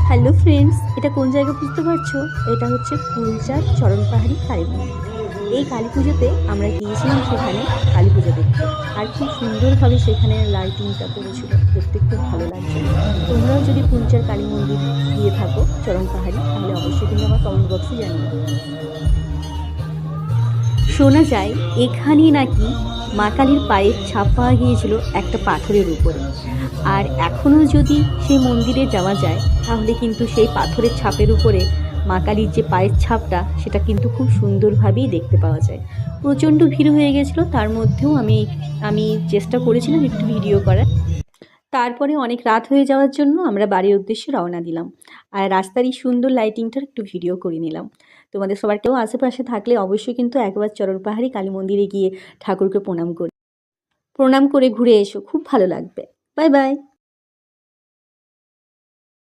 Hello friends, এটা কোন জায়গা বুঝতে পারছো? এটা হচ্ছে ফুলচাঁদ চরণ পাহাড়ি কালী মন্দির। এই কালী পুজোতে আমরা গিয়েছিলাম সেখানে কালী পুজো দেখতে। আর খুব সুন্দরভাবে সেখানে লাইটিংটা করেছিল, দেখতে খুব ভালো লাগছিল। তোমরাও যদি ফুলচাঁদ কালী মন্দির গিয়ে থাকো চরণ পাহাড়ি, তাহলে অবশ্যই কিন্তু আমার কমেন্ট বক্সে জানিও। শোনা যায় এখানেই নাকি মা কালীর পায়ের ছাপ পাওয়া গিয়েছিল একটা পাথরের উপরে। আর এখনও যদি সেই মন্দিরে যাওয়া যায়, তাহলে কিন্তু সেই পাথরের ছাপের উপরে মা কালীর যে পায়ের ছাপটা, সেটা কিন্তু খুব সুন্দরভাবেই দেখতে পাওয়া যায়। প্রচণ্ড ভিড় হয়ে গেছিলো, তার মধ্যেও আমি চেষ্টা করেছিলাম একটু ভিডিও করার। তারপরে অনেক রাত হয়ে যাওয়ার জন্য আমরা বাড়ির উদ্দেশ্যে রওনা দিলাম। আর রাস্তার এই সুন্দর লাইটিংটার একটু ভিডিও করে নিলাম। তোমাদের সবার কেউ আশেপাশে থাকলে অবশ্যই কিন্তু একবার চরণ পাহাড়ি কালী মন্দিরে গিয়ে ঠাকুরকে প্রণাম করে ঘুরে এসো, খুব ভালো লাগবে। Bye bye.